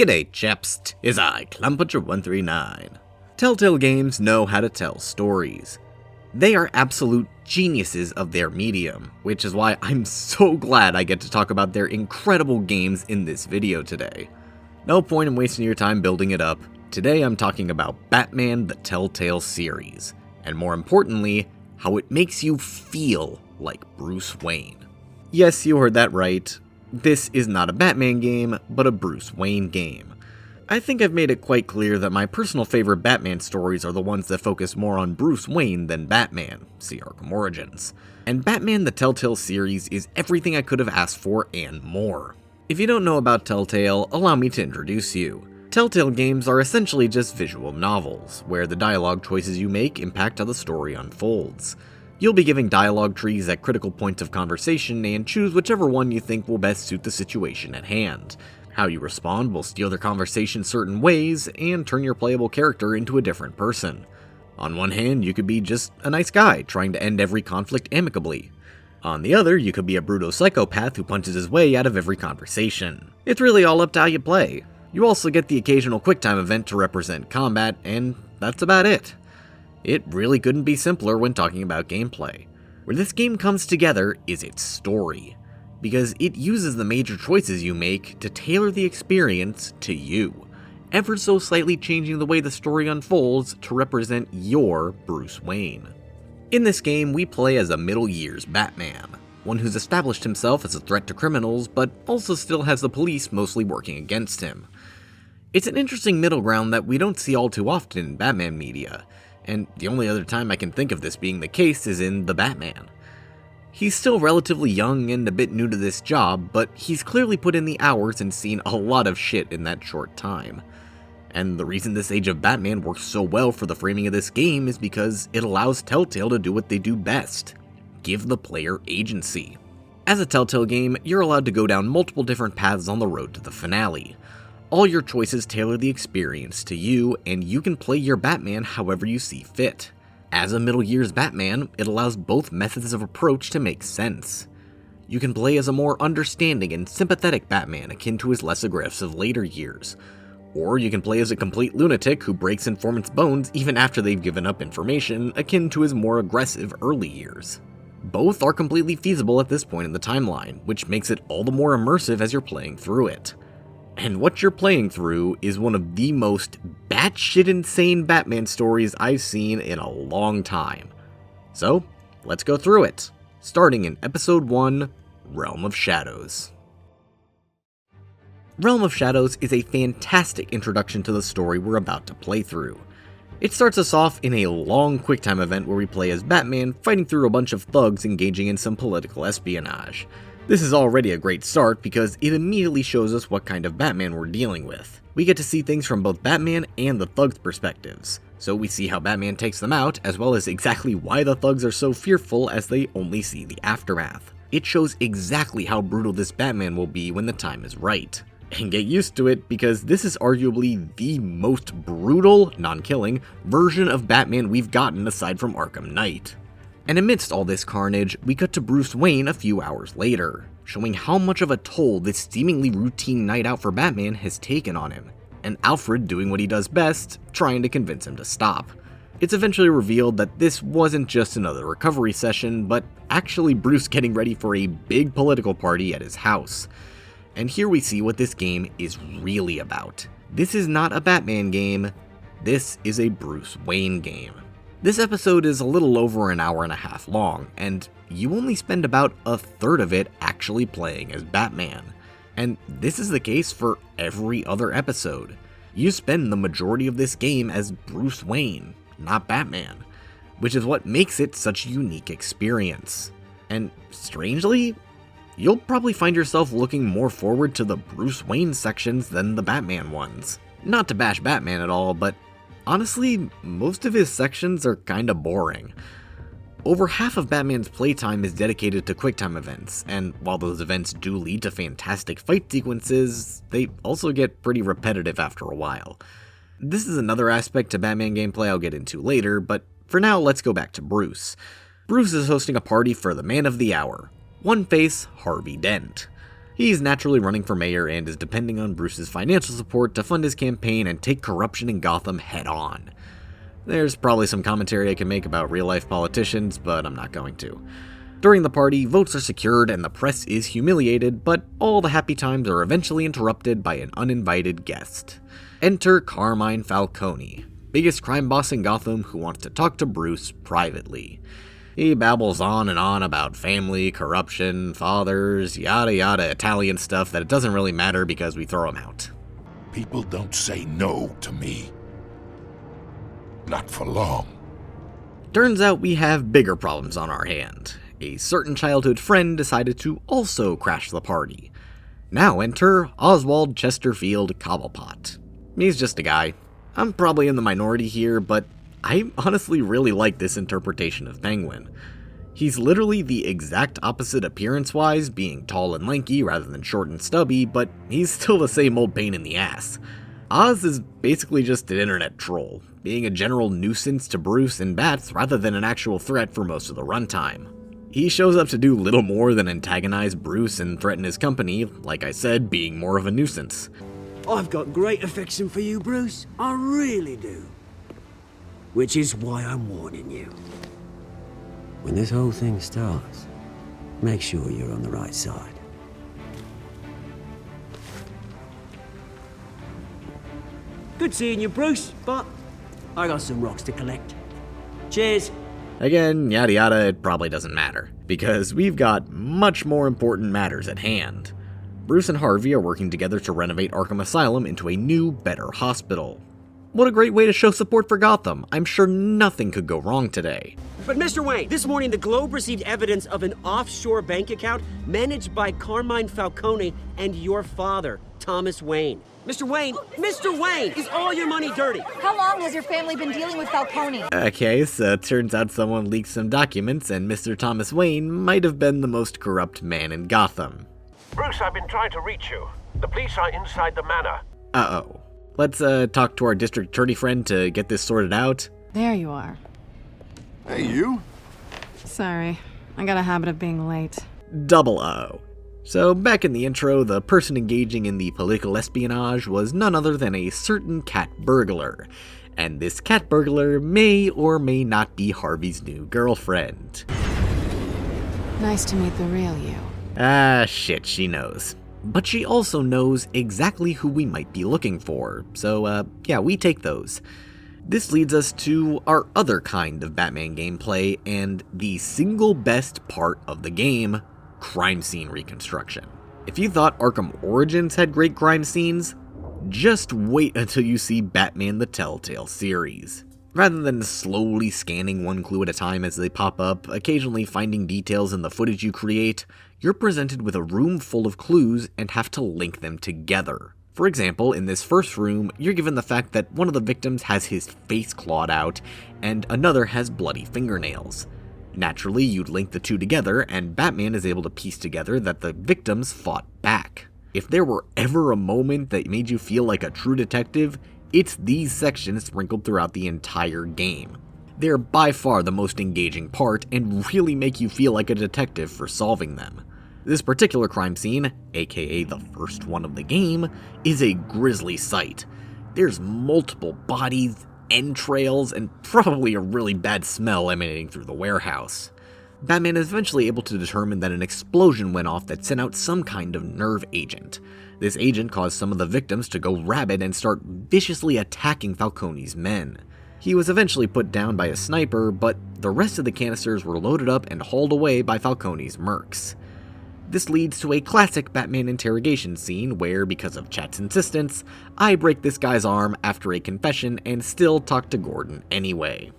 G'day chaps, is I, Clumpbutcher139. Telltale games know how to tell stories. They are absolute geniuses of their medium, which is why I'm so glad I get to talk about their incredible games in this video today. No point in wasting your time building it up. Today I'm talking about Batman the Telltale Series, and more importantly, how it makes you feel like Bruce Wayne. Yes, you heard that right. This is not a Batman game, but a Bruce Wayne game. I think I've made it quite clear that my personal favorite Batman stories are the ones that focus more on Bruce Wayne than Batman, see Arkham Origins. And Batman the Telltale Series is everything I could have asked for and more. If you don't know about Telltale, allow me to introduce you. Telltale games are essentially just visual novels, where the dialogue choices you make impact how the story unfolds. You'll be giving dialogue trees at critical points of conversation and choose whichever one you think will best suit the situation at hand. How you respond will steer the conversation certain ways and turn your playable character into a different person. On one hand, you could be just a nice guy trying to end every conflict amicably. On the other, you could be a brutal psychopath who punches his way out of every conversation. It's really all up to how you play. You also get the occasional QuickTime event to represent combat, and that's about it. It really couldn't be simpler when talking about gameplay. Where this game comes together is its story, because it uses the major choices you make to tailor the experience to you, ever so slightly changing the way the story unfolds to represent your Bruce Wayne. In this game, we play as a middle years Batman, one who's established himself as a threat to criminals, but also still has the police mostly working against him. It's an interesting middle ground that we don't see all too often in Batman media, and the only other time I can think of this being the case is in The Batman. He's still relatively young and a bit new to this job, but he's clearly put in the hours and seen a lot of shit in that short time. And the reason this Age of Batman works so well for the framing of this game is because it allows Telltale to do what they do best: give the player agency. As a Telltale game, you're allowed to go down multiple different paths on the road to the finale. All your choices tailor the experience to you, and you can play your Batman however you see fit. As a middle years Batman, it allows both methods of approach to make sense. You can play as a more understanding and sympathetic Batman akin to his less aggressive later years. Or you can play as a complete lunatic who breaks informants' bones even after they've given up information, akin to his more aggressive early years. Both are completely feasible at this point in the timeline, which makes it all the more immersive as you're playing through it. And what you're playing through is one of the most batshit insane Batman stories I've seen in a long time. So, let's go through it, starting in Episode 1, Realm of Shadows. Realm of Shadows is a fantastic introduction to the story we're about to play through. It starts us off in a long QuickTime event where we play as Batman fighting through a bunch of thugs engaging in some political espionage. This is already a great start because it immediately shows us what kind of Batman we're dealing with. We get to see things from both Batman and the thugs' perspectives, so we see how Batman takes them out, as well as exactly why the thugs are so fearful as they only see the aftermath. It shows exactly how brutal this Batman will be when the time is right. And get used to it, because this is arguably the most brutal, non-killing, version of Batman we've gotten aside from Arkham Knight. And amidst all this carnage, we cut to Bruce Wayne a few hours later, showing how much of a toll this seemingly routine night out for Batman has taken on him, and Alfred doing what he does best, trying to convince him to stop. It's eventually revealed that this wasn't just another recovery session, but actually Bruce getting ready for a big political party at his house. And here we see what this game is really about. This is not a Batman game, this is a Bruce Wayne game. This episode is a little over an hour and a half long, and you only spend about a third of it actually playing as Batman. And this is the case for every other episode. You spend the majority of this game as Bruce Wayne, not Batman, which is what makes it such a unique experience. And strangely, you'll probably find yourself looking more forward to the Bruce Wayne sections than the Batman ones. Not to bash Batman at all, but honestly, most of his sections are kinda boring. Over half of Batman's playtime is dedicated to QuickTime events, and while those events do lead to fantastic fight sequences, they also get pretty repetitive after a while. This is another aspect to Batman gameplay I'll get into later, but for now let's go back to Bruce. Bruce is hosting a party for the man of the hour, One-Face Harvey Dent. He's naturally running for mayor and is depending on Bruce's financial support to fund his campaign and take corruption in Gotham head on. There's probably some commentary I can make about real-life politicians, but I'm not going to. During the party, votes are secured and the press is humiliated, but all the happy times are eventually interrupted by an uninvited guest. Enter Carmine Falcone, biggest crime boss in Gotham who wants to talk to Bruce privately. He babbles on and on about family, corruption, fathers, yada yada Italian stuff that it doesn't really matter because we throw him out. People don't say no to me. Not for long. Turns out we have bigger problems on our hand. A certain childhood friend decided to also crash the party. Now enter Oswald Chesterfield Cobblepot. He's just a guy. I'm probably in the minority here, but I honestly really like this interpretation of Penguin. He's literally the exact opposite appearance-wise, being tall and lanky rather than short and stubby, but he's still the same old pain in the ass. Oz is basically just an internet troll, being a general nuisance to Bruce and Bats rather than an actual threat for most of the runtime. He shows up to do little more than antagonize Bruce and threaten his company, like I said, being more of a nuisance. I've got great affection for you, Bruce. I really do. Which is why I'm warning you. When this whole thing starts, make sure you're on the right side. Good seeing you, Bruce, but I got some rocks to collect. Cheers. Again, yada yada, it probably doesn't matter, because we've got much more important matters at hand. Bruce and Harvey are working together to renovate Arkham Asylum into a new, better hospital. What a great way to show support for Gotham. I'm sure nothing could go wrong today. But Mr. Wayne, this morning the Globe received evidence of an offshore bank account managed by Carmine Falcone and your father, Thomas Wayne. Mr. Wayne, is all your money dirty? How long has your family been dealing with Falcone? Okay, so it turns out someone leaked some documents and Mr. Thomas Wayne might have been the most corrupt man in Gotham. Bruce, I've been trying to reach you. The police are inside the manor. Uh-oh. Let's talk to our district attorney friend to get this sorted out. There you are. Hey, you? Sorry, I got a habit of being late. Double O. So, back in the intro, the person engaging in the political espionage was none other than a certain cat burglar. And this cat burglar may or may not be Harvey's new girlfriend. Nice to meet the real you. Ah, shit, she knows. But she also knows exactly who we might be looking for, so yeah, we take those. This leads us to our other kind of Batman gameplay, and the single best part of the game, crime scene reconstruction. If you thought Arkham Origins had great crime scenes, just wait until you see Batman the Telltale Series. Rather than slowly scanning one clue at a time as they pop up, occasionally finding details in the footage you create, you're presented with a room full of clues and have to link them together. For example, in this first room, you're given the fact that one of the victims has his face clawed out, and another has bloody fingernails. Naturally, you'd link the two together, and Batman is able to piece together that the victims fought back. If there were ever a moment that made you feel like a true detective, it's these sections sprinkled throughout the entire game. They're by far the most engaging part, and really make you feel like a detective for solving them. This particular crime scene, aka the first one of the game, is a grisly sight. There's multiple bodies, entrails, and probably a really bad smell emanating through the warehouse. Batman is eventually able to determine that an explosion went off that sent out some kind of nerve agent. This agent caused some of the victims to go rabid and start viciously attacking Falcone's men. He was eventually put down by a sniper, but the rest of the canisters were loaded up and hauled away by Falcone's mercs. This leads to a classic Batman interrogation scene where, because of Chat's insistence, I break this guy's arm after a confession and still talk to Gordon anyway.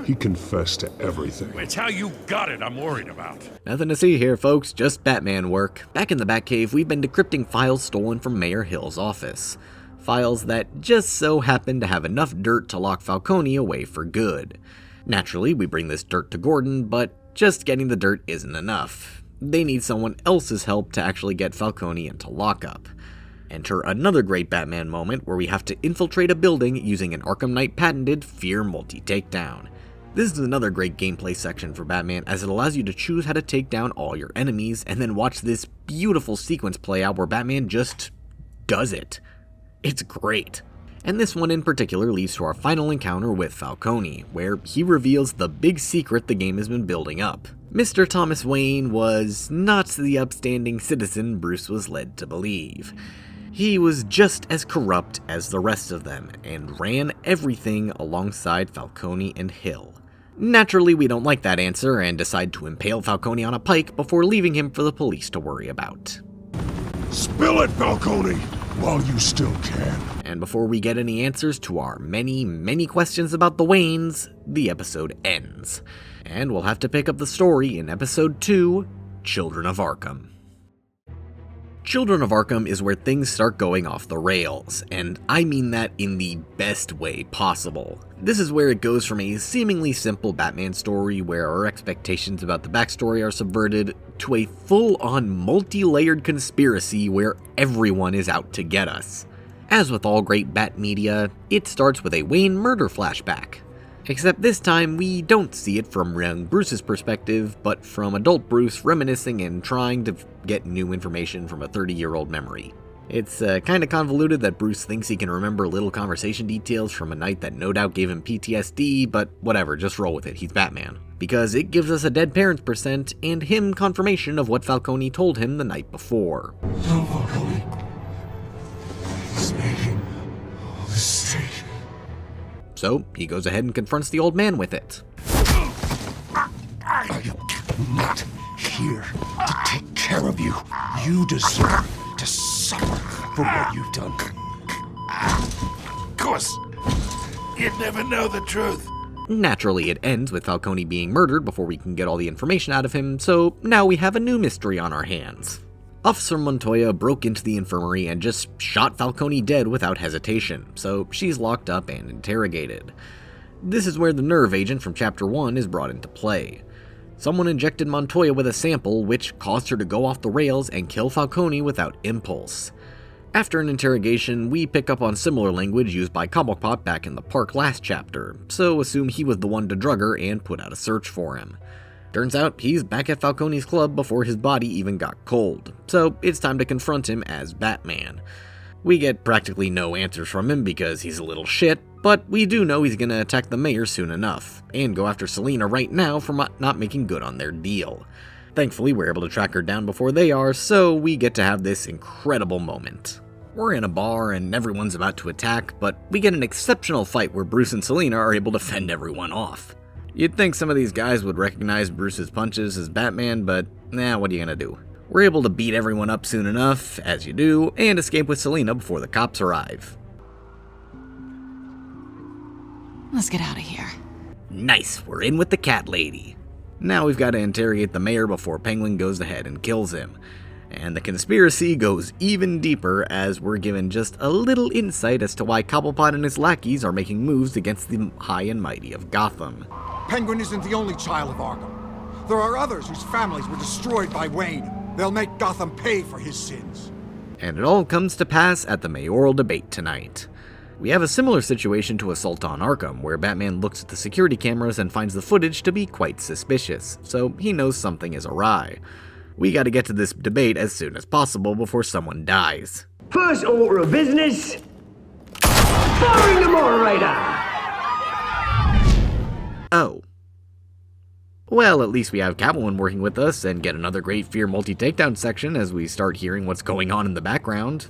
He confessed to everything. It's how you got it I'm worried about. Nothing to see here, folks, just Batman work. Back in the Batcave, we've been decrypting files stolen from Mayor Hill's office. Files that just so happen to have enough dirt to lock Falcone away for good. Naturally, we bring this dirt to Gordon, but just getting the dirt isn't enough. They need someone else's help to actually get Falcone into lockup. Enter another great Batman moment where we have to infiltrate a building using an Arkham Knight patented Fear multi-takedown. This is another great gameplay section for Batman, as it allows you to choose how to take down all your enemies and then watch this beautiful sequence play out where Batman just does it. It's great. And this one in particular leads to our final encounter with Falcone, where he reveals the big secret the game has been building up. Mr. Thomas Wayne was not the upstanding citizen Bruce was led to believe. He was just as corrupt as the rest of them, and ran everything alongside Falcone and Hill. Naturally, we don't like that answer, and decide to impale Falcone on a pike before leaving him for the police to worry about. Spill it, Falcone, while you still can. And before we get any answers to our many questions about the Waynes, the episode ends. And we'll have to pick up the story in episode 2, Children of Arkham. Children of Arkham is where things start going off the rails, and I mean that in the best way possible. This is where it goes from a seemingly simple Batman story where our expectations about the backstory are subverted to a full-on multi-layered conspiracy where everyone is out to get us. As with all great Bat media, it starts with a Wayne murder flashback. Except this time, we don't see it from young Bruce's perspective, but from adult Bruce reminiscing and trying to get new information from a 30-year-old memory. It's kinda convoluted that Bruce thinks he can remember little conversation details from a night that no doubt gave him PTSD, but whatever, just roll with it, he's Batman. Because it gives us a dead parents percent, and him confirmation of what Falcone told him the night before. No, Falcone. He's making a mistake. So, he goes ahead and confronts the old man with it. I am not here to take care of you. You deserve to suffer for what you've done. Of course, you'd never know the truth. Naturally, it ends with Falcone being murdered before we can get all the information out of him, so now we have a new mystery on our hands. Officer Montoya broke into the infirmary and just shot Falcone dead without hesitation, so she's locked up and interrogated. This is where the nerve agent from Chapter 1 is brought into play. Someone injected Montoya with a sample which caused her to go off the rails and kill Falcone without impulse. After an interrogation, we pick up on similar language used by Cobblepot back in the park last chapter, so assume he was the one to drug her and put out a search for him. Turns out he's back at Falcone's club before his body even got cold, so it's time to confront him as Batman. We get practically no answers from him because he's a little shit, but we do know he's gonna attack the mayor soon enough, and go after Selina right now for not making good on their deal. Thankfully, we're able to track her down before they are, so we get to have this incredible moment. We're in a bar and everyone's about to attack, but we get an exceptional fight where Bruce and Selina are able to fend everyone off. You'd think some of these guys would recognize Bruce's punches as Batman, but what are you gonna do? We're able to beat everyone up soon enough, as you do, and escape with Selina before the cops arrive. Let's get out of here. Nice, we're in with the cat lady. Now we've got to interrogate the mayor before Penguin goes ahead and kills him. And the conspiracy goes even deeper as we're given just a little insight as to why Cobblepot and his lackeys are making moves against the high and mighty of Gotham. Penguin isn't the only child of Arkham. There are others whose families were destroyed by Wayne. They'll make Gotham pay for his sins. And it all comes to pass at the mayoral debate tonight. We have a similar situation to Assault on Arkham, where Batman looks at the security cameras and finds the footage to be quite suspicious, so he knows something is awry. We gotta get to this debate as soon as possible before someone dies. First order of business, firing the moderator! Oh. Well, at least we have Catwoman working with us and get another great Fear multi-takedown section as we start hearing what's going on in the background.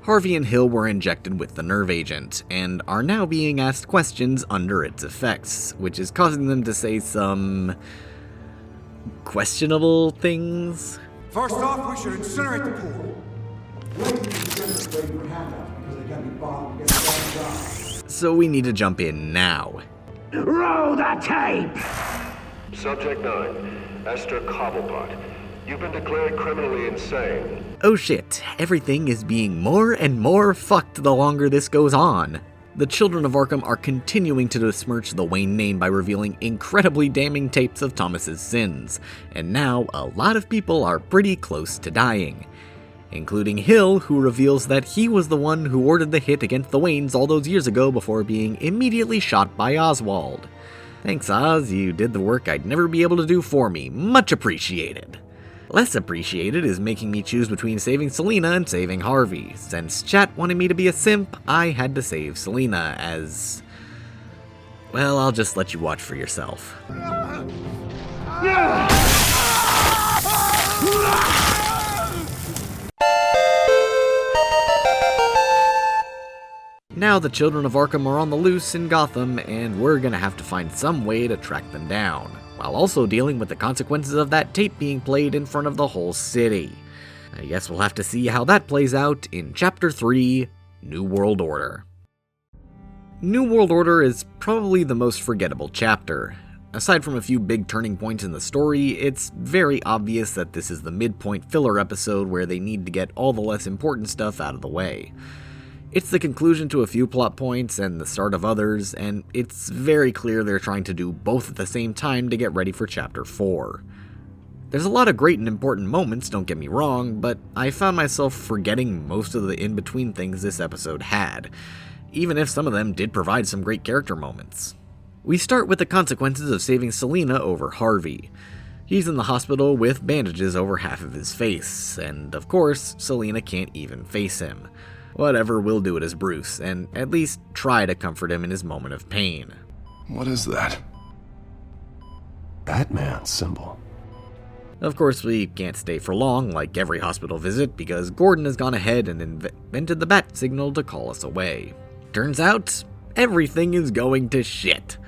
Harvey and Hill were injected with the nerve agent, and are now being asked questions under its effects, which is causing them to say some questionable things. First off, we should incinerate the pool. So we need to jump in now. Roll the tape! Subject 9, Esther Cobblepot. You've been declared criminally insane. Oh shit, everything is being more and more fucked the longer this goes on. The Children of Arkham are continuing to besmirch the Wayne name by revealing incredibly damning tapes of Thomas's sins, and now a lot of people are pretty close to dying. including Hill, who reveals that he was the one who ordered the hit against the Waynes all those years ago before being immediately shot by Oswald. Thanks, Oz, you did the work I'd never be able to do for me. Much appreciated. Less appreciated is making me choose between saving Selina and saving Harvey. Since chat wanted me to be a simp, I had to save Selina as... well, I'll just let you watch for yourself. Now the Children of Arkham are on the loose in Gotham, and we're gonna have to find some way to track them down, while also dealing with the consequences of that tape being played in front of the whole city. I guess we'll have to see how that plays out in Chapter 3, New World Order. New World Order is probably the most forgettable chapter. Aside from a few big turning points in the story, it's very obvious that this is the midpoint filler episode where they need to get all the less important stuff out of the way. It's the conclusion to a few plot points and the start of others, and it's very clear they're trying to do both at the same time to get ready for Chapter 4. There's a lot of great and important moments, don't get me wrong, but I found myself forgetting most of the in-between things this episode had, even if some of them did provide some great character moments. We start with the consequences of saving Selina over Harvey. He's in the hospital with bandages over half of his face, and of course, Selina can't even face him. Whatever, we'll do it as Bruce, and at least try to comfort him in his moment of pain. What is that? Batman's symbol. Of course, we can't stay for long, like every hospital visit, because Gordon has gone ahead and invented the bat signal to call us away. Turns out, everything is going to shit.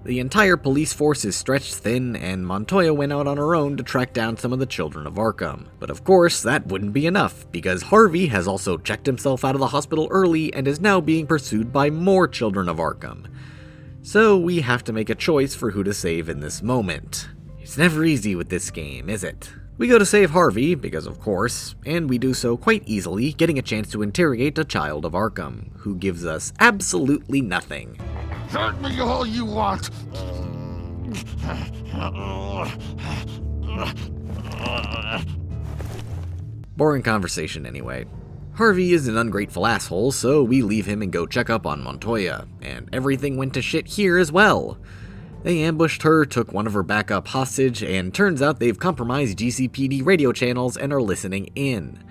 The entire police force is stretched thin, and Montoya went out on her own to track down some of the Children of Arkham. But of course, that wouldn't be enough, because Harvey has also checked himself out of the hospital early and is now being pursued by more Children of Arkham. So we have to make a choice for who to save in this moment. It's never easy with this game, is it? We go to save Harvey, because of course, and we do so quite easily, getting a chance to interrogate a child of Arkham, who gives us absolutely nothing. Hurt me all you want. Boring conversation anyway. Harvey is an ungrateful asshole, so we leave him and go check up on Montoya, and everything went to shit here as well. They ambushed her, took one of her backup hostage, and turns out they've compromised GCPD radio channels and are listening in.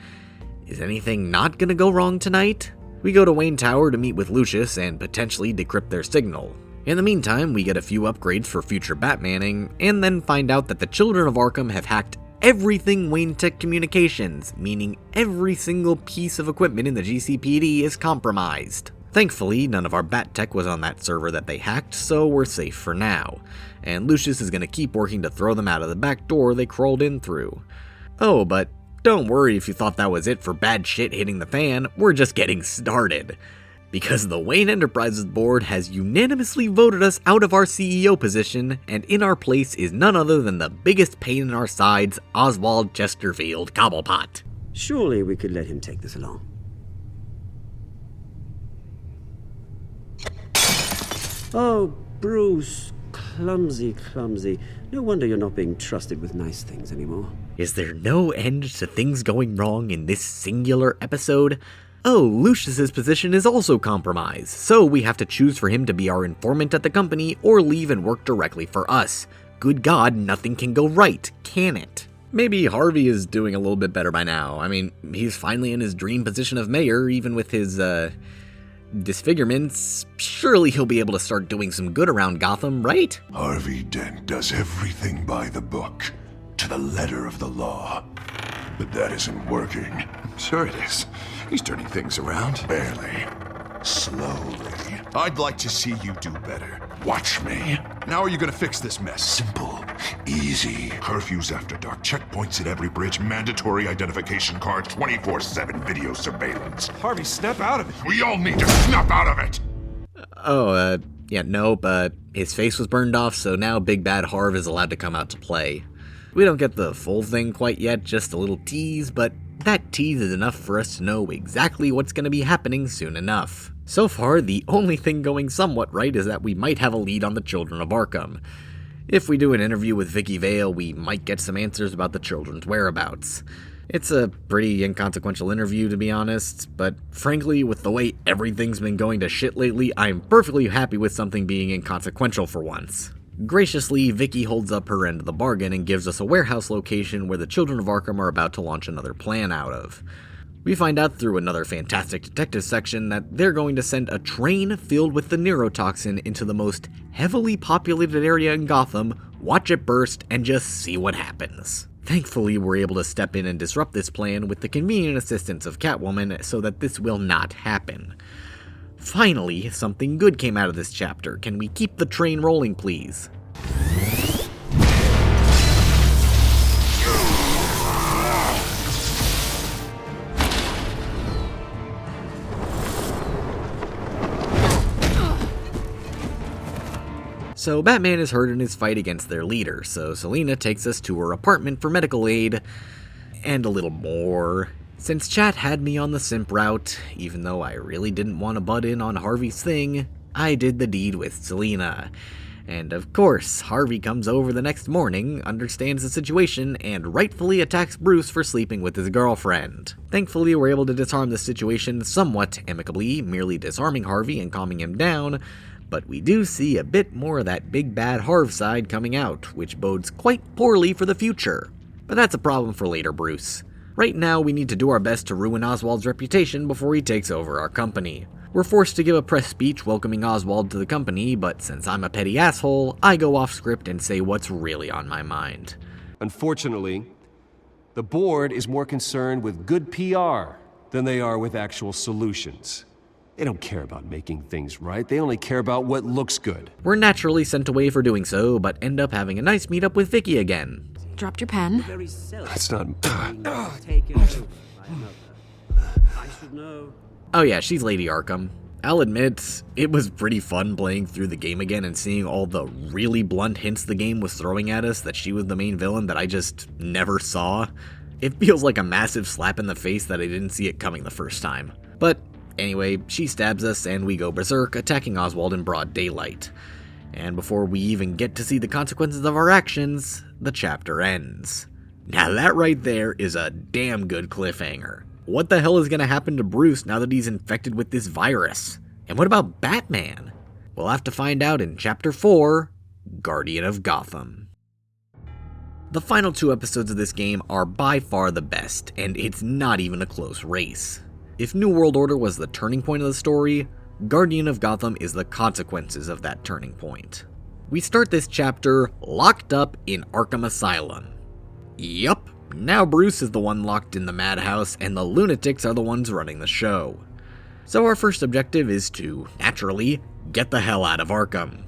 Is anything not gonna go wrong tonight? We go to Wayne Tower to meet with Lucius and potentially decrypt their signal. In the meantime, we get a few upgrades for future Batmaning, and then find out that the Children of Arkham have hacked everything Wayne Tech Communications, meaning every single piece of equipment in the GCPD is compromised. Thankfully, none of our Bat Tech was on that server that they hacked, so we're safe for now. And Lucius is going to keep working to throw them out of the back door they crawled in through. Oh, but don't worry if you thought that was it for bad shit hitting the fan, we're just getting started. Because the Wayne Enterprises board has unanimously voted us out of our CEO position, and in our place is none other than the biggest pain in our sides, Oswald Chesterfield Cobblepot. Surely we could let him take this along. Oh, Bruce. Clumsy, clumsy. No wonder you're not being trusted with nice things anymore. Is there no end to things going wrong in this singular episode? Oh, Lucius's position is also compromised, so we have to choose for him to be our informant at the company or leave and work directly for us. Good God, nothing can go right, can it? Maybe Harvey is doing a little bit better by now. I mean, he's finally in his dream position of mayor, even with his, disfigurements. Surely he'll be able to start doing some good around Gotham, right? Harvey Dent does everything by the book, to the letter of the law. But that isn't working. Sure it is. He's turning things around. Barely. Slowly. I'd like to see you do better. Watch me. Now are you gonna fix this mess? Simple. Easy. Curfews after dark. Checkpoints at every bridge. Mandatory identification cards. 24/7 video surveillance. Harvey, snap out of it. We all need to snap out of it! Yeah, nope, his face was burned off, so now Big Bad Harv is allowed to come out to play. We don't get the full thing quite yet, just a little tease, but that tease is enough for us to know exactly what's going to be happening soon enough. So far, the only thing going somewhat right is that we might have a lead on the Children of Arkham. If we do an interview with Vicky Vale, we might get some answers about the children's whereabouts. It's a pretty inconsequential interview, to be honest, but frankly, with the way everything's been going to shit lately, I'm perfectly happy with something being inconsequential for once. Graciously, Vicky holds up her end of the bargain and gives us a warehouse location where the Children of Arkham are about to launch another plan out of. We find out through another fantastic detective section that they're going to send a train filled with the neurotoxin into the most heavily populated area in Gotham, watch it burst, and just see what happens. Thankfully, we're able to step in and disrupt this plan with the convenient assistance of Catwoman so that this will not happen. Finally, something good came out of this chapter. Can we keep the train rolling, please? So Batman is hurt in his fight against their leader, so Selina takes us to her apartment for medical aid, and a little more. Since chat had me on the simp route, even though I really didn't want to butt in on Harvey's thing, I did the deed with Selina. And of course, Harvey comes over the next morning, understands the situation, and rightfully attacks Bruce for sleeping with his girlfriend. Thankfully, we're able to disarm the situation somewhat amicably, merely disarming Harvey and calming him down, but we do see a bit more of that big bad Harv side coming out, which bodes quite poorly for the future. But that's a problem for later, Bruce. Right now, we need to do our best to ruin Oswald's reputation before he takes over our company. We're forced to give a press speech welcoming Oswald to the company, but since I'm a petty asshole, I go off script and say what's really on my mind. Unfortunately, the board is more concerned with good PR than they are with actual solutions. They don't care about making things right, they only care about what looks good. We're naturally sent away for doing so, but end up having a nice meetup with Vicky again. Dropped your pen. That's not... Oh yeah, she's Lady Arkham. I'll admit, it was pretty fun playing through the game again and seeing all the really blunt hints the game was throwing at us that she was the main villain that I just never saw. It feels like a massive slap in the face that I didn't see it coming the first time. But anyway, she stabs us and we go berserk, attacking Oswald in broad daylight. And before we even get to see the consequences of our actions, the chapter ends. Now that right there is a damn good cliffhanger. What the hell is going to happen to Bruce now that he's infected with this virus? And what about Batman? We'll have to find out in Chapter 4, Guardian of Gotham. The final 2 episodes of this game are by far the best, and it's not even a close race. If New World Order was the turning point of the story, Guardian of Gotham is the consequences of that turning point. We start this chapter locked up in Arkham Asylum. Yup. Now Bruce is the one locked in the madhouse, and the lunatics are the ones running the show. So our first objective is to, naturally, get the hell out of Arkham.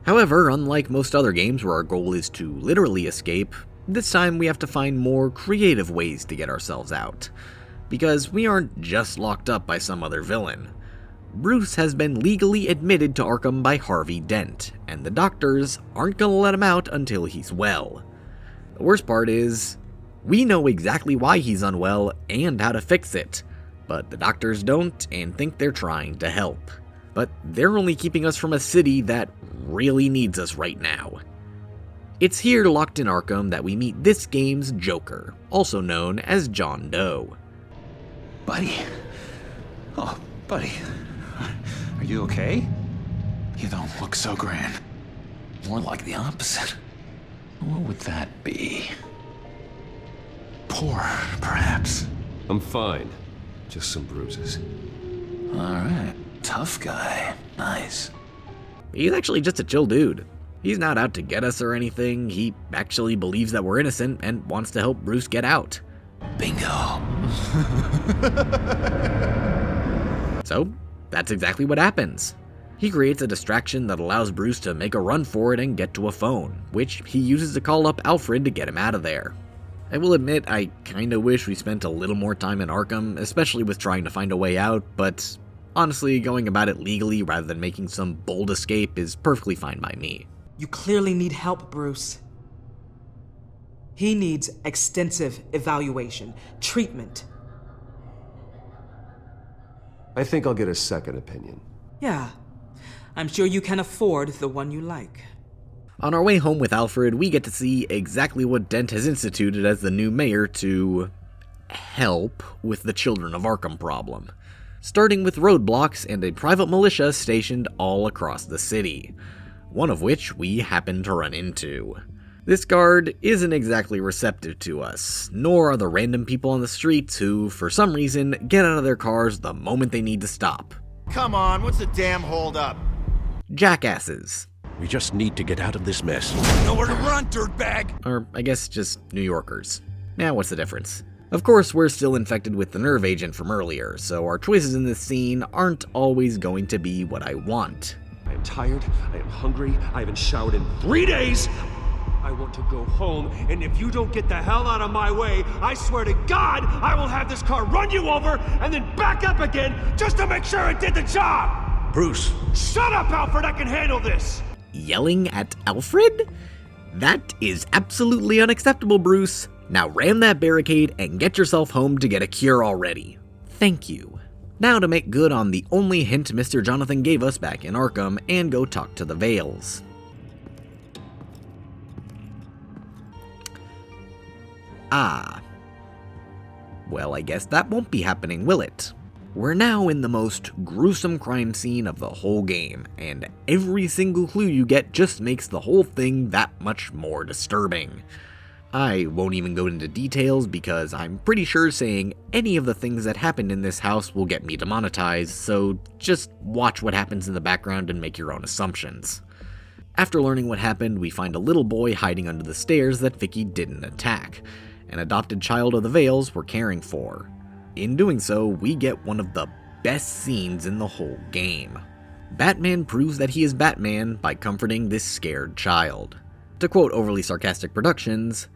However, unlike most other games where our goal is to literally escape, this time we have to find more creative ways to get ourselves out. Because we aren't just locked up by some other villain. Bruce has been legally admitted to Arkham by Harvey Dent, and the doctors aren't gonna let him out until he's well. The worst part is, we know exactly why he's unwell and how to fix it, but the doctors don't and think they're trying to help. But they're only keeping us from a city that really needs us right now. It's here locked in Arkham that we meet this game's Joker, also known as John Doe. Buddy. Oh, buddy. Are you okay? You don't look so grand. More like the opposite. What would that be? Poor, perhaps. I'm fine. Just some bruises. Alright. Tough guy. Nice. He's actually just a chill dude. He's not out to get us or anything. He actually believes that we're innocent and wants to help Bruce get out. Bingo. So, that's exactly what happens. He creates a distraction that allows Bruce to make a run for it and get to a phone, which he uses to call up Alfred to get him out of there. I will admit, I kinda wish we spent a little more time in Arkham, especially with trying to find a way out, but honestly, going about it legally rather than making some bold escape is perfectly fine by me. You clearly need help, Bruce. He needs extensive evaluation, treatment. I think I'll get a second opinion. Yeah, I'm sure you can afford the one you like. On our way home with Alfred, we get to see exactly what Dent has instituted as the new mayor to help with the Children of Arkham problem, starting with roadblocks and a private militia stationed all across the city, one of which we happen to run into. This guard isn't exactly receptive to us, nor are the random people on the streets who, for some reason, get out of their cars the moment they need to stop. Come on, what's the damn holdup? Jackasses. We just need to get out of this mess. Nowhere to run, dirtbag! Or, I guess, just New Yorkers. Now, what's the difference? Of course, we're still infected with the nerve agent from earlier, so our choices in this scene aren't always going to be what I want. I am tired, I am hungry, I haven't showered in 3 days! I want to go home, and if you don't get the hell out of my way, I swear to God, I will have this car run you over, and then back up again, just to make sure it did the job! Bruce! Shut up, Alfred, I can handle this! Yelling at Alfred? That is absolutely unacceptable, Bruce. Now ram that barricade and get yourself home to get a cure already. Thank you. Now to make good on the only hint Mr. Jonathan gave us back in Arkham and go talk to the Vales. Ah. Well, I guess that won't be happening, will it? We're now in the most gruesome crime scene of the whole game, and every single clue you get just makes the whole thing that much more disturbing. I won't even go into details because I'm pretty sure saying any of the things that happened in this house will get me demonetized, so just watch what happens in the background and make your own assumptions. After learning what happened, we find a little boy hiding under the stairs that Vicky didn't attack, an adopted child of the Vales we're caring for. In doing so, we get one of the best scenes in the whole game. Batman proves that he is Batman by comforting this scared child. To quote Overly Sarcastic Productions,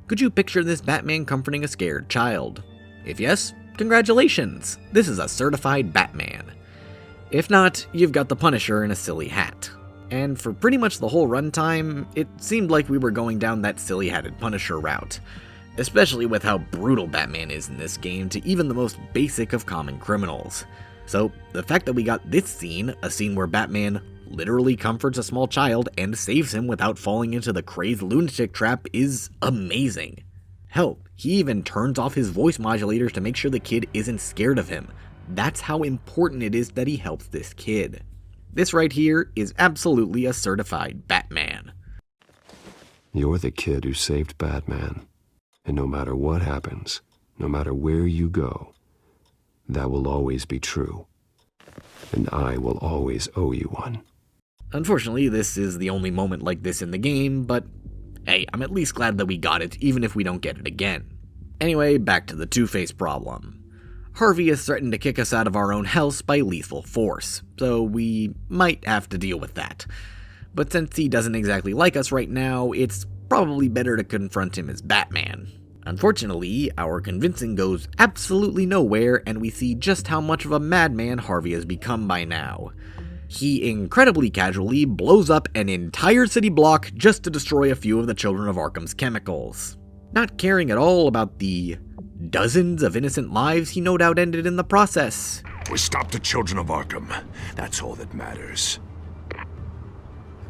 "Could you picture this Batman comforting a scared child? If yes, congratulations, this is a certified Batman. If not, you've got the Punisher in a silly hat." And for pretty much the whole runtime, it seemed like we were going down that silly-hatted Punisher route, especially with how brutal Batman is in this game to even the most basic of common criminals. So, the fact that we got this scene, a scene where Batman literally comforts a small child and saves him without falling into the crazed lunatic trap, is amazing. Hell, he even turns off his voice modulators to make sure the kid isn't scared of him. That's how important it is that he helps this kid. This right here is absolutely a certified Batman. You're the kid who saved Batman. And no matter what happens, no matter where you go, that will always be true. And I will always owe you one. Unfortunately, this is the only moment like this in the game, but hey, I'm at least glad that we got it, even if we don't get it again. Anyway, back to the Two-Face problem. Harvey has threatened to kick us out of our own house by lethal force, so we might have to deal with that. But since he doesn't exactly like us right now, it's probably better to confront him as Batman. Unfortunately, our convincing goes absolutely nowhere, and we see just how much of a madman Harvey has become by now. He incredibly casually blows up an entire city block just to destroy a few of the Children of Arkham's chemicals, not caring at all about the dozens of innocent lives he no doubt ended in the process. We stopped the Children of Arkham. That's all that matters.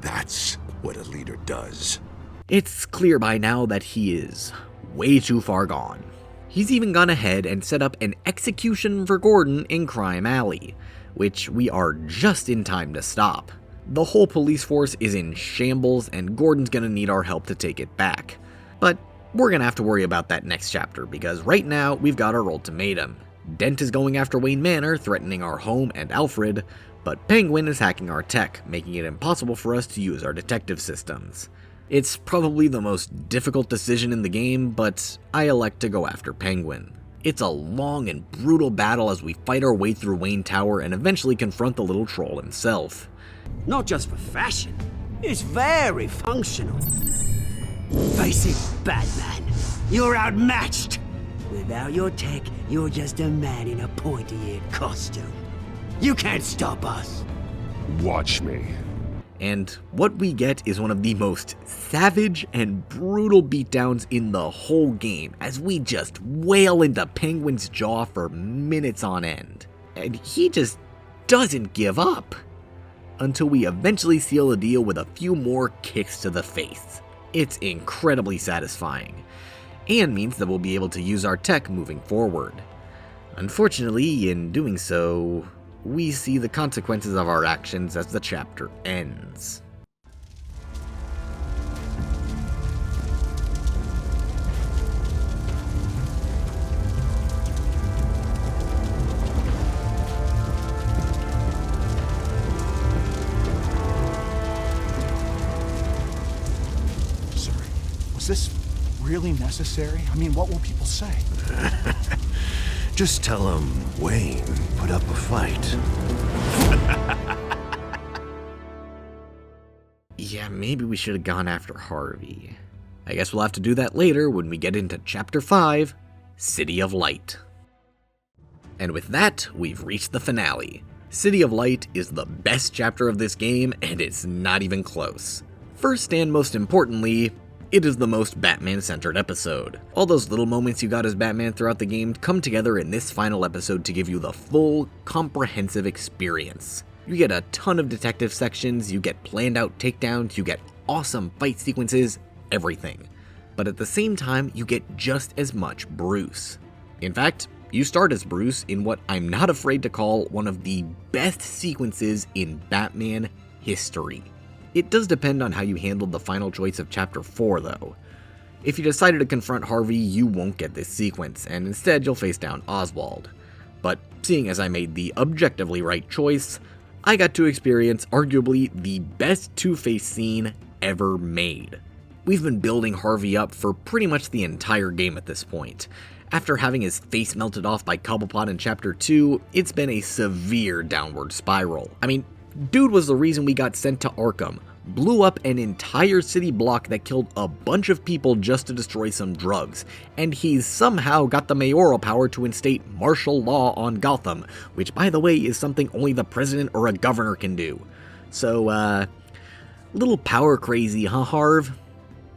That's what a leader does. It's clear by now that he is way too far gone. He's even gone ahead and set up an execution for Gordon in Crime Alley, which we are just in time to stop. The whole police force is in shambles and Gordon's gonna need our help to take it back. But we're gonna have to worry about that next chapter because right now we've got our ultimatum. Dent is going after Wayne Manor, threatening our home and Alfred, but Penguin is hacking our tech, making it impossible for us to use our detective systems. It's probably the most difficult decision in the game, but I elect to go after Penguin. It's a long and brutal battle as we fight our way through Wayne Tower and eventually confront the little troll himself. Not just for fashion, it's very functional. Face it, Batman, you're outmatched. Without your tech, you're just a man in a pointy-eared costume. You can't stop us. Watch me. And what we get is one of the most savage and brutal beatdowns in the whole game as we just wail into Penguin's jaw for minutes on end. And he just doesn't give up. Until we eventually seal the deal with a few more kicks to the face. It's incredibly satisfying. and means that we'll be able to use our tech moving forward. Unfortunately, in doing so, we see the consequences of our actions as the chapter ends. Is this really necessary? I mean, what will people say? Just tell them Wayne put up a fight. Yeah, maybe we should have gone after Harvey. I guess we'll have to do that later when we get into Chapter 5, City of Light. And with that, we've reached the finale. City of Light is the best chapter of this game, and it's not even close. First and most importantly, it is the most Batman-centered episode. All those little moments you got as Batman throughout the game come together in this final episode to give you the full, comprehensive experience. You get a ton of detective sections, you get planned out takedowns, you get awesome fight sequences, everything. But at the same time, you get just as much Bruce. In fact, you start as Bruce in what I'm not afraid to call one of the best sequences in Batman history. It does depend on how you handled the final choice of Chapter 4 though. If you decided to confront Harvey, you won't get this sequence, and instead you'll face down Oswald. But seeing as I made the objectively right choice, I got to experience arguably the best Two-Face scene ever made. We've been building Harvey up for pretty much the entire game at this point. After having his face melted off by Cobblepot in Chapter 2, it's been a severe downward spiral. I mean, dude was the reason we got sent to Arkham, blew up an entire city block that killed a bunch of people just to destroy some drugs, and he's somehow got the mayoral power to instate martial law on Gotham, which by the way is something only the president or a governor can do. So, little power crazy, huh, Harv?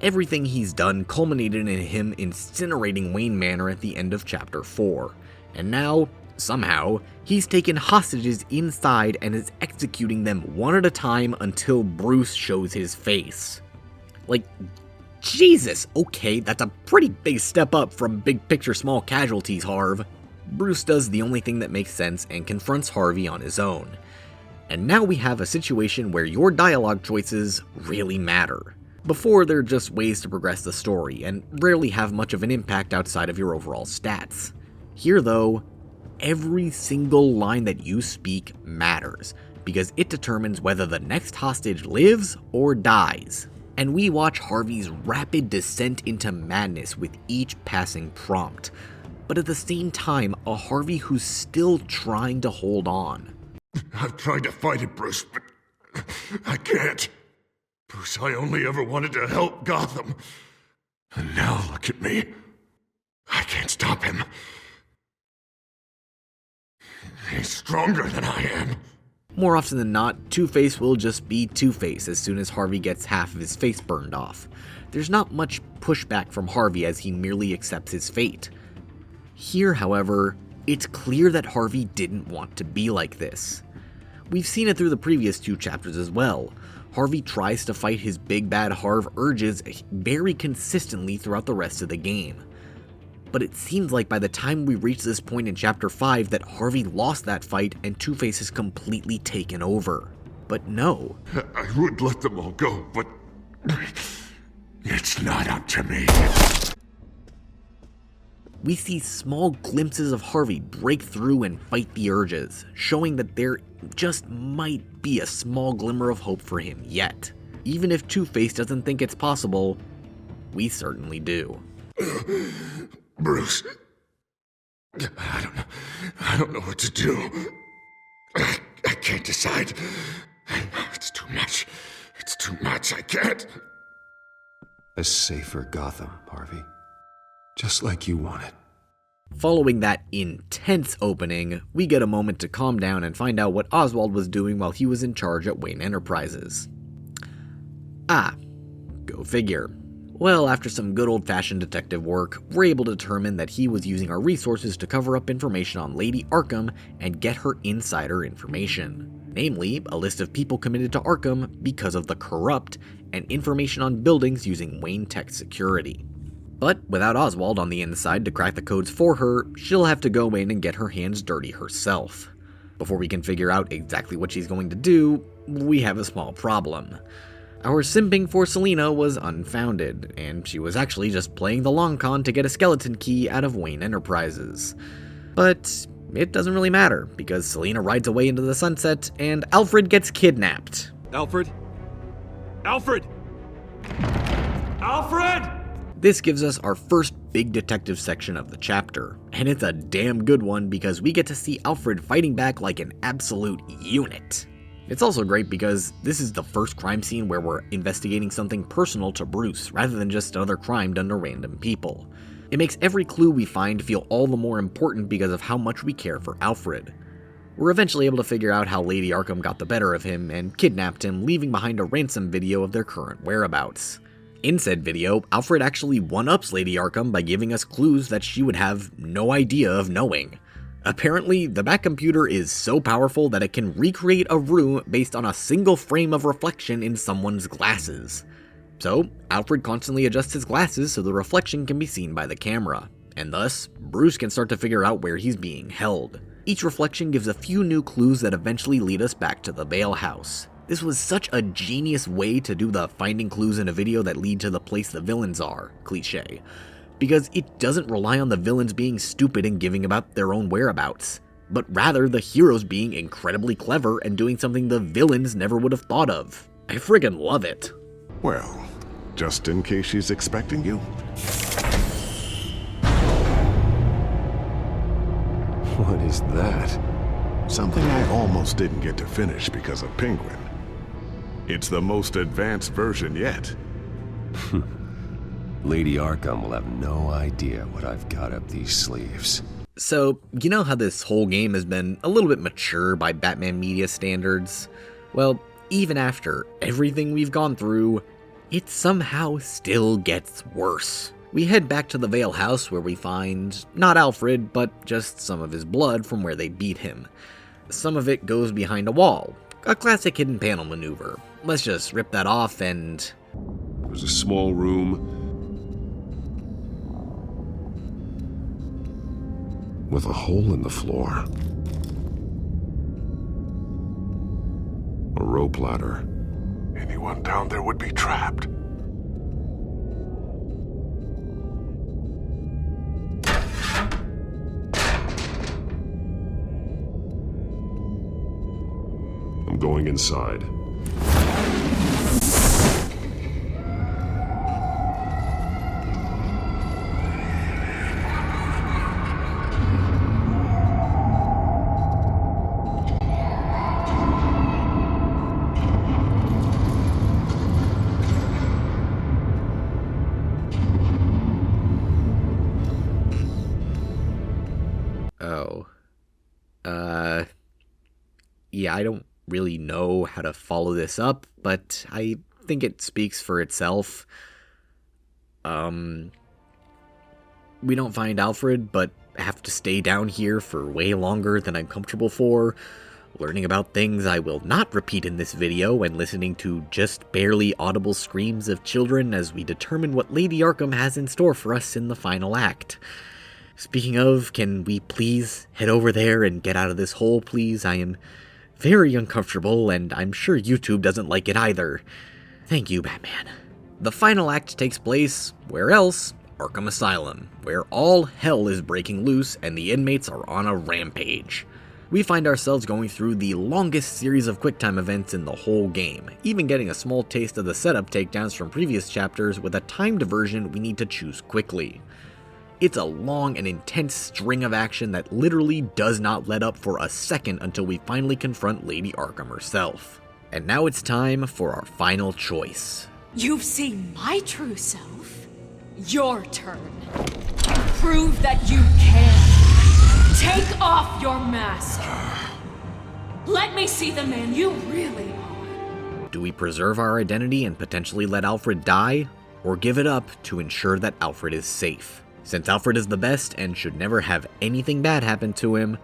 Everything he's done culminated in him incinerating Wayne Manor at the end of Chapter 4, and now, somehow, he's taken hostages inside and is executing them one at a time until Bruce shows his face. Like, Jesus, okay, that's a pretty big step up from big picture small casualties, Harv. Bruce does the only thing that makes sense and confronts Harvey on his own. And now we have a situation where your dialogue choices really matter. Before, they're just ways to progress the story and rarely have much of an impact outside of your overall stats. Here though, every single line that you speak matters, because it determines whether the next hostage lives or dies. And we watch Harvey's rapid descent into madness with each passing prompt, but at the same time, a Harvey who's still trying to hold on. I've tried to fight it, Bruce, but I can't. Bruce, I only ever wanted to help Gotham. And now look at me. I can't stop him. He's stronger than I am. More often than not, Two-Face will just be Two-Face as soon as Harvey gets half of his face burned off. There's not much pushback from Harvey as he merely accepts his fate. Here, however, it's clear that Harvey didn't want to be like this. We've seen it through the previous 2 chapters as well. Harvey tries to fight his big bad Harv urges very consistently throughout the rest of the game. But it seems like by the time we reach this point in Chapter 5 that Harvey lost that fight and Two-Face has completely taken over. But no. I would let them all go, but it's not up to me. We see small glimpses of Harvey break through and fight the urges, showing that there just might be a small glimmer of hope for him yet. Even if Two-Face doesn't think it's possible, we certainly do. Bruce, I don't know what to do. I can't decide. It's too much. It's too much. I can't. A safer Gotham, Harvey. Just like you wanted. Following that intense opening, we get a moment to calm down and find out what Oswald was doing while he was in charge at Wayne Enterprises. Ah, go figure. Well, after some good old-fashioned detective work, we're able to determine that he was using our resources to cover up information on Lady Arkham and get her insider information. Namely, a list of people committed to Arkham because of the corrupt, and information on buildings using Wayne Tech security. But without Oswald on the inside to crack the codes for her, she'll have to go in and get her hands dirty herself. Before we can figure out exactly what she's going to do, we have a small problem. Our simping for Selina was unfounded, and she was actually just playing the long con to get a skeleton key out of Wayne Enterprises. But it doesn't really matter, because Selina rides away into the sunset, and Alfred gets kidnapped. Alfred? Alfred! Alfred! This gives us our first big detective section of the chapter, and it's a damn good one because we get to see Alfred fighting back like an absolute unit. It's also great because this is the first crime scene where we're investigating something personal to Bruce rather than just another crime done to random people. It makes every clue we find feel all the more important because of how much we care for Alfred. We're eventually able to figure out how Lady Arkham got the better of him and kidnapped him, leaving behind a ransom video of their current whereabouts. In said video, Alfred actually one-ups Lady Arkham by giving us clues that she would have no idea of knowing. Apparently, the Bat computer is so powerful that it can recreate a room based on a single frame of reflection in someone's glasses. So, Alfred constantly adjusts his glasses so the reflection can be seen by the camera, and thus, Bruce can start to figure out where he's being held. Each reflection gives a few new clues that eventually lead us back to the Bale house. This was such a genius way to do the finding clues in a video that lead to the place the villains are cliché, because it doesn't rely on the villains being stupid and giving about their own whereabouts, but rather the heroes being incredibly clever and doing something the villains never would have thought of. I friggin' love it. Well, just in case she's expecting you. What is that? Something I almost didn't get to finish because of Penguin. It's the most advanced version yet. Lady Arkham will have no idea what I've got up these sleeves. So, you know how this whole game has been a little bit mature by Batman media standards? Well, even after everything we've gone through, it somehow still gets worse. We head back to the Vale house where we find, not Alfred, but just some of his blood from where they beat him. Some of it goes behind a wall. A classic hidden panel maneuver. Let's just rip that off and... There's a small room with a hole in the floor. A rope ladder. Anyone down there would be trapped. I'm going inside. Yeah, I don't really know how to follow this up, but I think it speaks for itself. We don't find Alfred, but have to stay down here for way longer than I'm comfortable for, learning about things I will not repeat in this video and listening to just barely audible screams of children as we determine what Lady Arkham has in store for us in the final act. Speaking of, can we please head over there and get out of this hole, please? I am very uncomfortable, and I'm sure YouTube doesn't like it either. Thank you, Batman. The final act takes place, where else? Arkham Asylum, where all hell is breaking loose and the inmates are on a rampage. We find ourselves going through the longest series of QuickTime events in the whole game, even getting a small taste of the setup takedowns from previous chapters with a timed version we need to choose quickly. It's a long and intense string of action that literally does not let up for a second until we finally confront Lady Arkham herself. And now it's time for our final choice. You've seen my true self. Your turn. Prove that you can. Take off your mask. Let me see the man you really are. Do we preserve our identity and potentially let Alfred die, or give it up to ensure that Alfred is safe? Since Alfred is the best and should never have anything bad happen to him,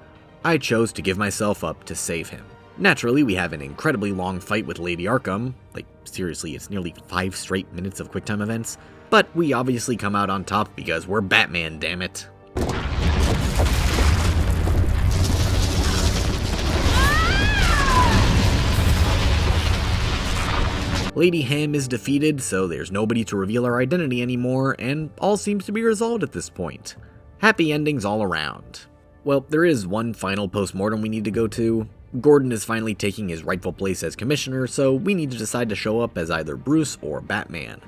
I chose to give myself up to save him. Naturally, we have an incredibly long fight with Lady Arkham, like seriously, it's nearly 5 straight minutes of QuickTime events, But we obviously come out on top because we're Batman, damn it. Lady Ham is defeated, so there's nobody to reveal her identity anymore, and all seems to be resolved at this point. Happy endings all around. Well, there is one final postmortem we need to go to. Gordon is finally taking his rightful place as commissioner, so we need to decide to show up as either Bruce or Batman.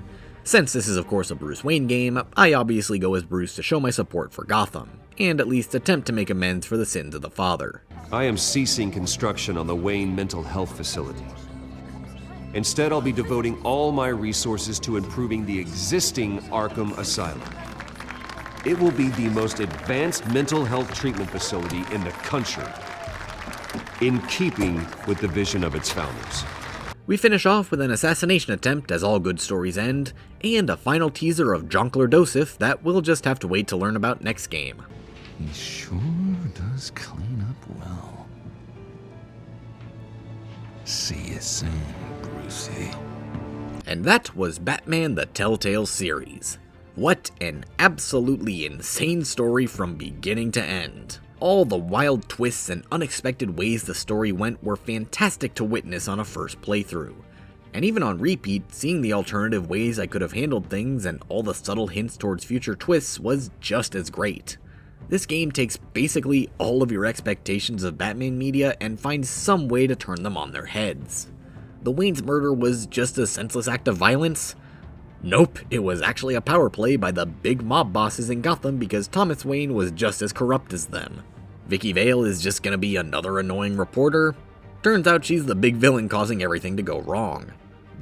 Since this is of course a Bruce Wayne game, I obviously go as Bruce to show my support for Gotham, and at least attempt to make amends for the sins of the father. I am ceasing construction on the Wayne Mental Health Facility. Instead, I'll be devoting all my resources to improving the existing Arkham Asylum. It will be the most advanced mental health treatment facility in the country, in keeping with the vision of its founders. We finish off with an assassination attempt, as all good stories end, and a final teaser of Jonkler Dosif that we'll just have to wait to learn about next game. He sure does clean up well. See you soon, Brucey. And that was Batman the Telltale Series. What an absolutely insane story from beginning to end. All the wild twists and unexpected ways the story went were fantastic to witness on a first playthrough. And even on repeat, seeing the alternative ways I could have handled things and all the subtle hints towards future twists was just as great. This game takes basically all of your expectations of Batman media and finds some way to turn them on their heads. The Wayne's murder was just a senseless act of violence? Nope, it was actually a power play by the big mob bosses in Gotham because Thomas Wayne was just as corrupt as them. Vicky Vale is just gonna be another annoying reporter? Turns out she's the big villain causing everything to go wrong.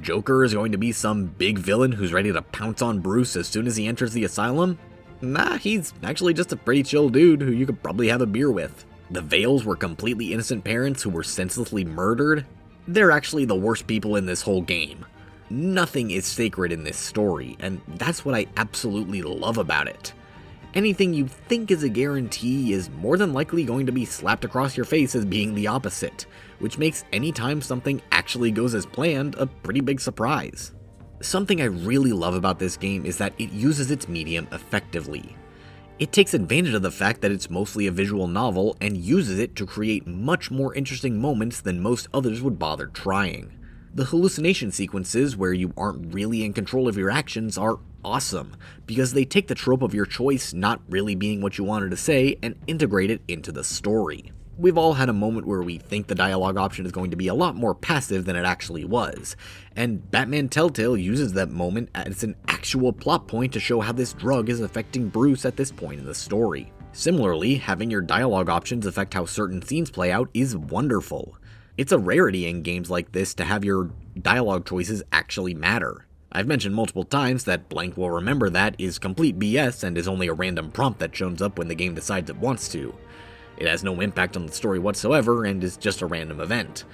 Joker is going to be some big villain who's ready to pounce on Bruce as soon as he enters the asylum? Nah, he's actually just a pretty chill dude who you could probably have a beer with. The Vales were completely innocent parents who were senselessly murdered. They're actually the worst people in this whole game. Nothing is sacred in this story, and that's what I absolutely love about it. Anything you think is a guarantee is more than likely going to be slapped across your face as being the opposite, which makes any time something actually goes as planned a pretty big surprise. Something I really love about this game is that it uses its medium effectively. It takes advantage of the fact that it's mostly a visual novel and uses it to create much more interesting moments than most others would bother trying. The hallucination sequences where you aren't really in control of your actions are awesome, because they take the trope of your choice not really being what you wanted to say and integrate it into the story. We've all had a moment where we think the dialogue option is going to be a lot more passive than it actually was, and Batman Telltale uses that moment as an actual plot point to show how this drug is affecting Bruce at this point in the story. Similarly, having your dialogue options affect how certain scenes play out is wonderful. It's a rarity in games like this to have your dialogue choices actually matter. I've mentioned multiple times that blank will remember that is complete BS and is only a random prompt that shows up when the game decides it wants to. It has no impact on the story whatsoever and is just a random event.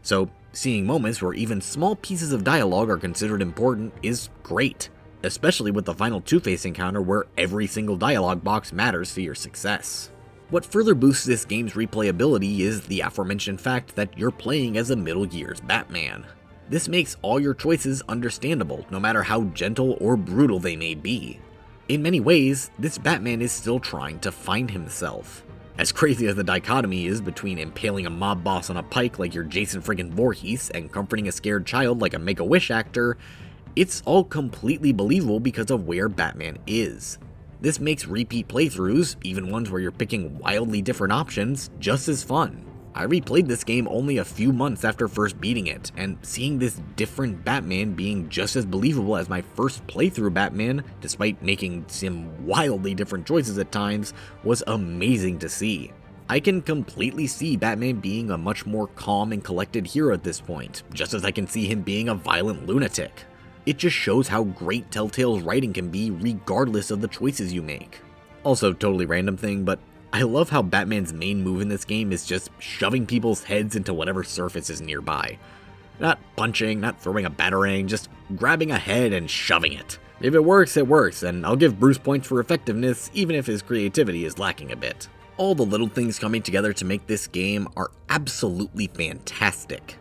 So, seeing moments where even small pieces of dialogue are considered important is great, especially with the final Two-Face encounter where every single dialogue box matters to your success. What further boosts this game's replayability is the aforementioned fact that you're playing as a middle years Batman. This makes all your choices understandable, no matter how gentle or brutal they may be. In many ways, this Batman is still trying to find himself. As crazy as the dichotomy is between impaling a mob boss on a pike like you're Jason friggin' Voorhees and comforting a scared child like a Make-A-Wish actor, it's all completely believable because of where Batman is. This makes repeat playthroughs, even ones where you're picking wildly different options, just as fun. I replayed this game only a few months after first beating it, and seeing this different Batman being just as believable as my first playthrough Batman, despite making some wildly different choices at times, was amazing to see. I can completely see Batman being a much more calm and collected hero at this point, just as I can see him being a violent lunatic. It just shows how great Telltale's writing can be regardless of the choices you make. Also, totally random thing, but I love how Batman's main move in this game is just shoving people's heads into whatever surface is nearby. Not punching, not throwing a batarang, just grabbing a head and shoving it. If it works, and I'll give Bruce points for effectiveness even if his creativity is lacking a bit. All the little things coming together to make this game are absolutely fantastic.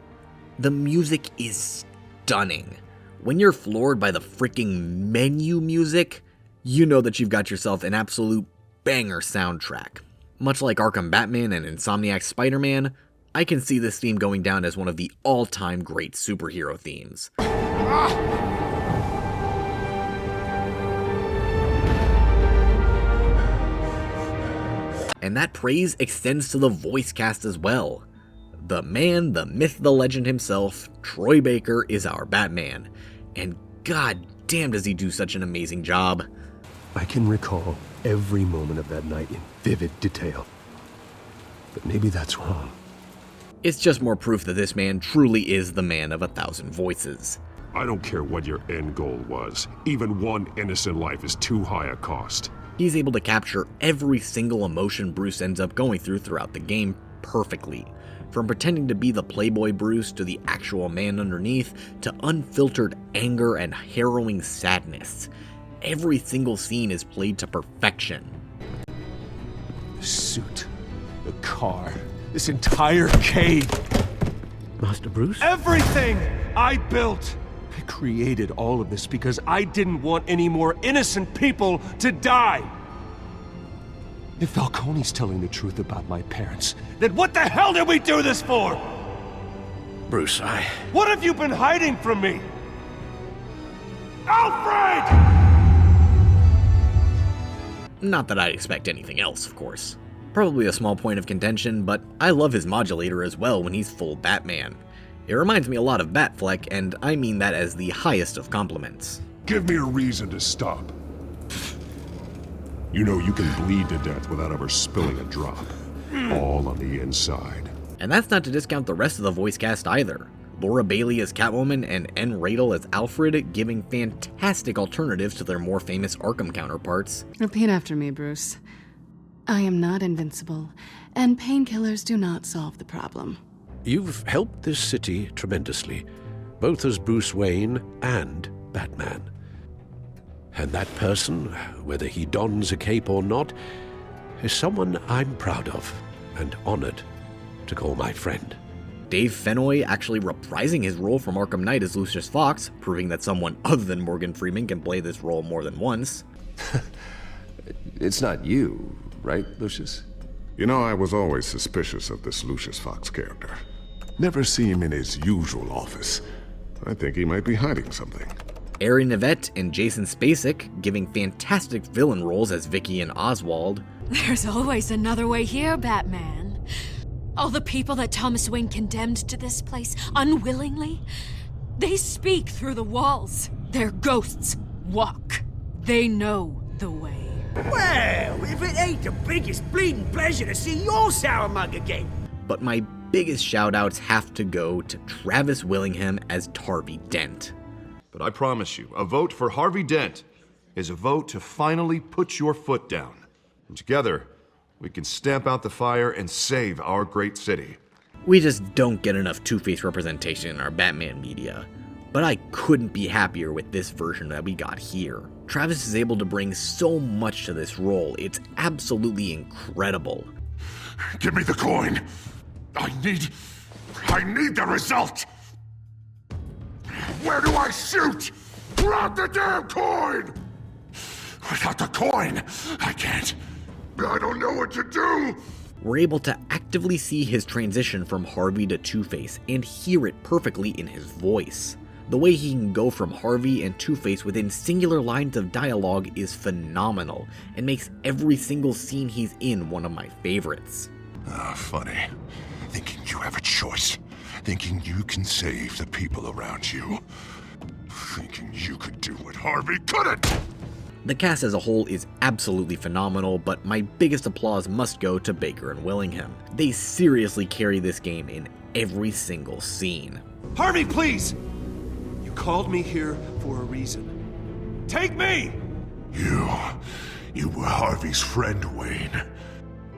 The music is stunning. When you're floored by the freaking menu music, you know that you've got yourself an absolute banger soundtrack. Much like Arkham Batman and Insomniac's Spider-Man, I can see this theme going down as one of the all-time great superhero themes. And that praise extends to the voice cast as well. The man, the myth, the legend himself, Troy Baker, is our Batman. And god damn does he do such an amazing job. I can recall every moment of that night in vivid detail. But maybe that's wrong. It's just more proof that this man truly is the man of 1,000 voices. I don't care what your end goal was. Even one innocent life is too high a cost. He's able to capture every single emotion Bruce ends up going through throughout the game perfectly. From pretending to be the playboy Bruce to the actual man underneath, to unfiltered anger and harrowing sadness. Every single scene is played to perfection. The suit, the car, this entire cave. Master Bruce? Everything I built! I created all of this because I didn't want any more innocent people to die! If Falcone's telling the truth about my parents, then what the hell did we do this for? Bruce, What have you been hiding from me? Alfred! Not that I'd expect anything else, of course. Probably a small point of contention, but I love his modulator as well when he's full Batman. It reminds me a lot of Batfleck, and I mean that as the highest of compliments. Give me a reason to stop. You know you can bleed to death without ever spilling a drop. All on the inside. And that's not to discount the rest of the voice cast either. Laura Bailey as Catwoman and N. Radel as Alfred, giving fantastic alternatives to their more famous Arkham counterparts. Repeat after me, Bruce. I am not invincible, and painkillers do not solve the problem. you've helped this city tremendously, both as Bruce Wayne and Batman. And that person, whether he dons a cape or not, is someone I'm proud of and honored to call my friend. Dave Fennoy actually reprising his role from Arkham Knight as Lucius Fox, proving that someone other than Morgan Freeman can play this role more than once. It's not you, right, Lucius? You know, I was always suspicious of this Lucius Fox character. Never see him in his usual office. I think he might be hiding something. Ari Nivette and Jason Spacek giving fantastic villain roles as Vicky and Oswald. There's always another way here, Batman. All the people that Thomas Wayne condemned to this place unwillingly, they speak through the walls. Their ghosts walk. They know the way. Well, if it ain't the biggest bleeding pleasure to see your sour mug again. But my biggest shoutouts have to go to Travis Willingham as Harvey Dent. But I promise you, a vote for Harvey Dent is a vote to finally put your foot down. And together, we can stamp out the fire and save our great city. We just don't get enough Two-Face representation in our Batman media. But I couldn't be happier with this version that we got here. Travis is able to bring so much to this role. It's absolutely incredible. Give me the coin. I need the result. Where do I shoot? Grab the damn coin! Without the coin, I can't. I don't know what to do. We're able to actively see his transition from Harvey to Two-Face and hear it perfectly in his voice. The way he can go from Harvey and Two-Face within singular lines of dialogue is phenomenal and makes every single scene he's in one of my favorites. Funny. Thinking you have a choice. Thinking you can save the people around you. Thinking you could do what Harvey couldn't! The cast as a whole is absolutely phenomenal, but my biggest applause must go to Baker and Willingham. They seriously carry this game in every single scene. Harvey, please! You called me here for a reason. Take me! You were Harvey's friend, Wayne.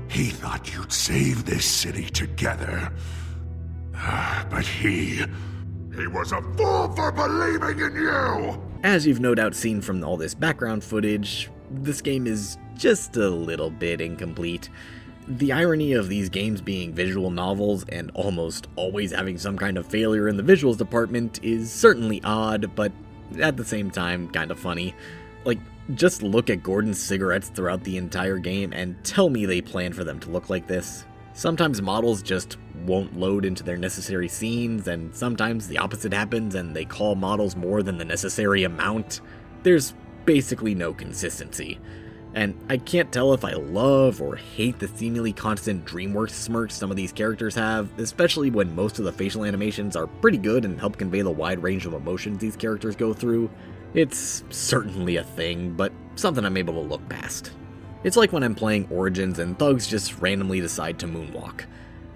He thought you'd save this city together. But he was a fool for believing in you! As you've no doubt seen from all this background footage, this game is just a little bit incomplete. The irony of these games being visual novels and almost always having some kind of failure in the visuals department is certainly odd, but at the same time kinda funny. Like, just look at Gordon's cigarettes throughout the entire game and tell me they planned for them to look like this. Sometimes models just won't load into their necessary scenes, and sometimes the opposite happens and they call models more than the necessary amount. There's basically no consistency. And I can't tell if I love or hate the seemingly constant DreamWorks smirks some of these characters have, especially when most of the facial animations are pretty good and help convey the wide range of emotions these characters go through. It's certainly a thing, but something I'm able to look past. It's like when I'm playing Origins and thugs just randomly decide to moonwalk.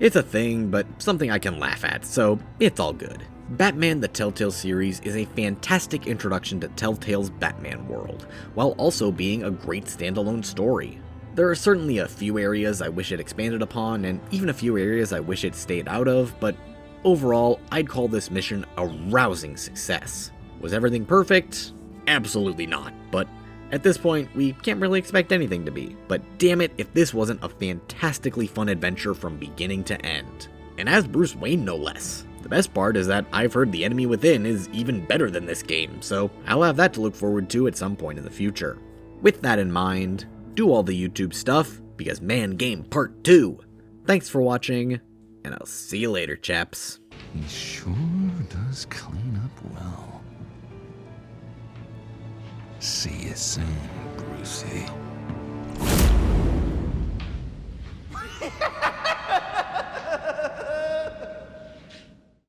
It's a thing, but something I can laugh at, so it's all good. Batman the Telltale Series is a fantastic introduction to Telltale's Batman world, while also being a great standalone story. There are certainly a few areas I wish it expanded upon, and even a few areas I wish it stayed out of, but overall, I'd call this mission a rousing success. Was everything perfect? Absolutely not, but at this point, we can't really expect anything to be. But damn it if this wasn't a fantastically fun adventure from beginning to end. And as Bruce Wayne, no less. The best part is that I've heard The Enemy Within is even better than this game, so I'll have that to look forward to at some point in the future. With that in mind, do all the YouTube stuff, because Man Game Part 2. Thanks for watching, and I'll see you later, chaps. He sure does clean up well. See you soon, Brucey.